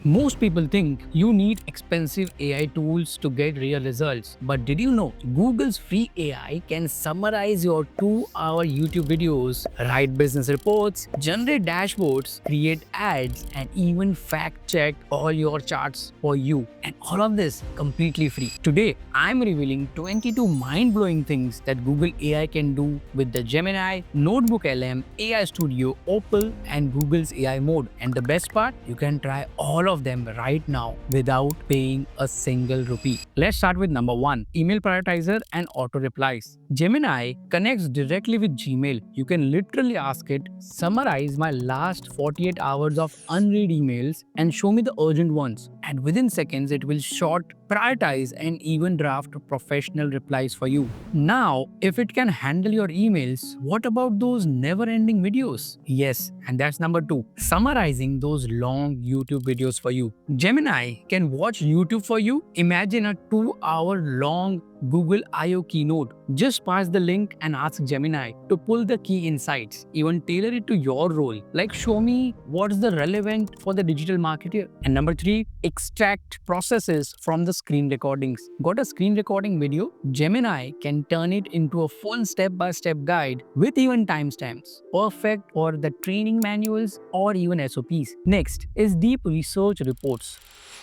Most people think you need expensive AI tools to get real results. But did you know Google's free AI can summarize your 2-hour YouTube videos, write business reports, generate dashboards, create ads, and even fact check all your charts for you. And all of this completely free. Today, I'm revealing 22 mind-blowing things that Google AI can do with the Gemini, NotebookLM, AI Studio, Opal, and Google's AI mode. And the best part, you can try all of them right now without paying a single rupee. Let's start with number 1, email prioritizer and auto replies. Gemini connects directly with Gmail. You can literally ask it, summarize my last 48 hours of unread emails and show me the urgent ones. And within seconds, it will sort, prioritize, and even draft professional replies for you. Now, if it can handle your emails, what about those never-ending videos? Yes, and that's number 2, summarizing those long YouTube videos for you. Gemini can watch YouTube for you. Imagine a 2-hour long Google I/O keynote. Just pass the link and ask Gemini to pull the key insights, even tailor it to your role. Like, show me what's the relevant for the digital marketer. And number 3, extract processes from the screen recordings. Got a screen recording video? Gemini can turn it into a full step-by-step guide with even timestamps. Perfect for the training manuals or even SOPs. Next is deep research reports.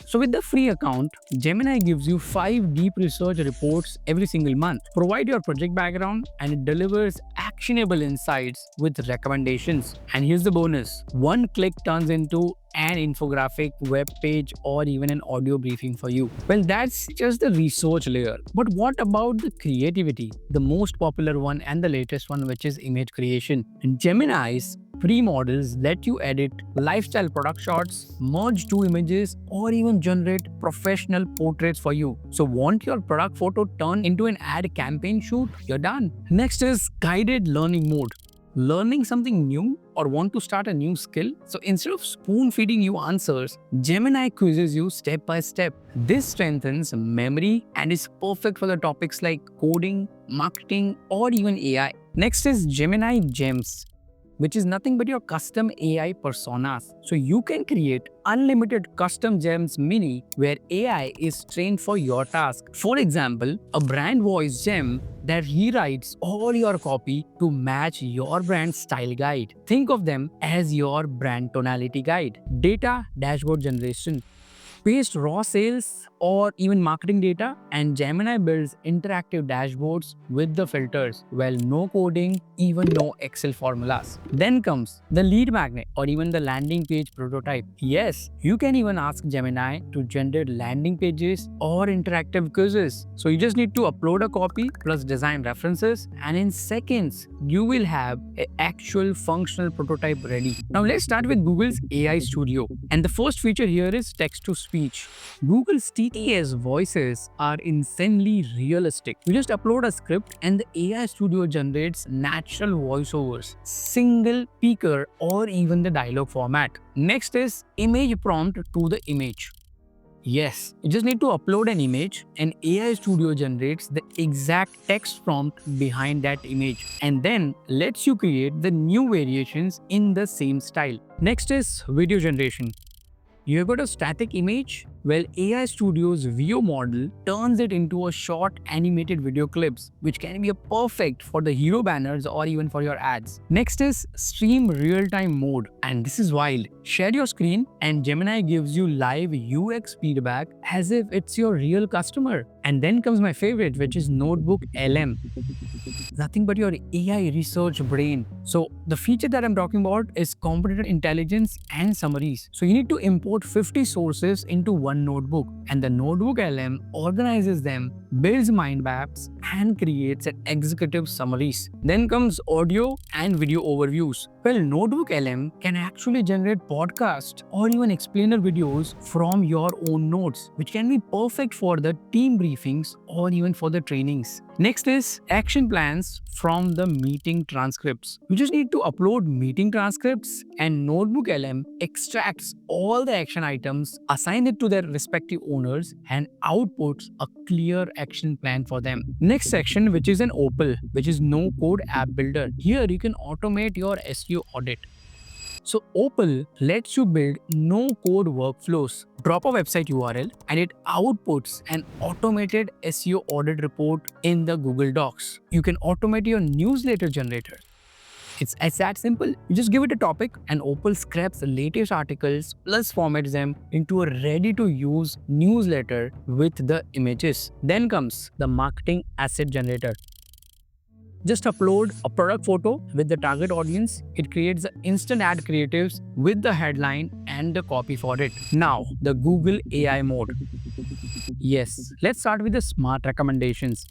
So with the free account, Gemini gives you 5 deep research reports every single month. Provide your project background and it delivers actionable insights with recommendations. And here's the bonus. One click turns into an infographic, web page, or even an audio briefing for you. Well, that's just the research layer. But what about the creativity? The most popular one and the latest one, which is image creation. And Gemini's free models let you edit lifestyle product shots, merge 2 images, or even generate professional portraits for you. So want your product photo turned into an ad campaign shoot? You're done. Next is guided learning mode. Learning something new or want to start a new skill? So instead of spoon feeding you answers, Gemini quizzes you step by step. This strengthens memory and is perfect for the topics like coding, marketing, or even AI. Next is Gemini Gems, which is nothing but your custom AI personas. So you can create unlimited custom gems mini where AI is trained for your task. For example, a brand voice gem that rewrites all your copy to match your brand style guide. Think of them as your brand tonality guide. Data dashboard generation. Paste raw sales or even marketing data, and Gemini builds interactive dashboards with the filters. Well, no coding, even no Excel formulas. Then comes the lead magnet or even the landing page prototype. Yes, you can even ask Gemini to generate landing pages or interactive quizzes. So you just need to upload a copy plus design references, and in seconds, you will have an actual functional prototype ready. Now let's start with Google's AI Studio. And the first feature here is text to speech. Google's TTS voices are insanely realistic. You just upload a script and the AI Studio generates natural voiceovers, single speaker, or even the dialogue format. Next is image prompt to the image. Yes, you just need to upload an image and AI Studio generates the exact text prompt behind that image and then lets you create the new variations in the same style. Next is video generation. You have got a static image? Well, AI Studio's VO model turns it into a short animated video clips, which can be perfect for the hero banners or even for your ads. Next is stream real-time mode, and this is wild. Share your screen and Gemini gives you live UX feedback as if it's your real customer. And then comes my favorite, which is NotebookLM. Nothing but your AI research brain. So the feature that I'm talking about is competitor intelligence and summaries. So you need to import 50 sources into one notebook, and the NotebookLM organizes them, builds mind maps, and creates an executive summaries. Then comes audio and video overviews. Well, NotebookLM can actually generate podcasts or even explainer videos from your own notes, which can be perfect for the team briefings or even for the trainings. Next is action plans from the meeting transcripts. You just need to upload meeting transcripts and NotebookLM extracts all the action items, assign it to their respective owners, and outputs a clear action plan for them. Next section, which is an Opal, which is no code app builder. Here you can automate your SEO audit. So Opal lets you build no-code workflows. Drop a website URL and it outputs an automated SEO audit report in the Google Docs. You can automate your newsletter generator. It's that simple. You just give it a topic and Opal scraps the latest articles plus formats them into a ready-to-use newsletter with the images. Then comes the marketing asset generator. Just upload a product photo with the target audience. It creates the instant ad creatives with the headline and the copy for it. Now, the Google AI mode. Yes, let's start with the smart recommendations.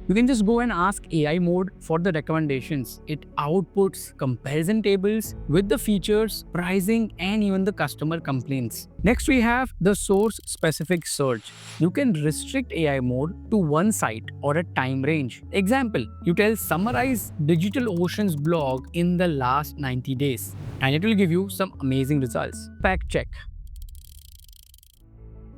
You can just go and ask AI mode for the recommendations. It outputs comparison tables with the features, pricing, and even the customer complaints. Next, we have the source specific search. You can restrict AI mode to one site or a time range. Example, you tell summarize DigitalOcean's blog in the last 90 days, and it will give you some amazing results. Fact check.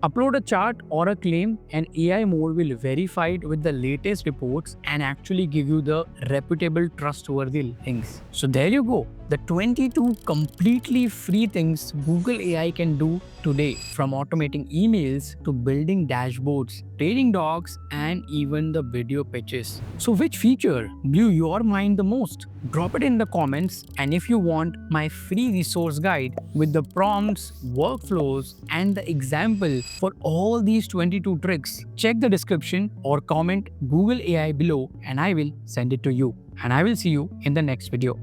Upload a chart or a claim and AI mode will verify it with the latest reports and actually give you the reputable, trustworthy links. So there you go. The 22 completely free things Google AI can do today, from automating emails to building dashboards, trading docs, and even the video pitches. So which feature blew your mind the most? Drop it in the comments, and if you want my free resource guide with the prompts, workflows, and the example for all these 22 tricks, check the description or comment Google AI below and I will send it to you. And I will see you in the next video.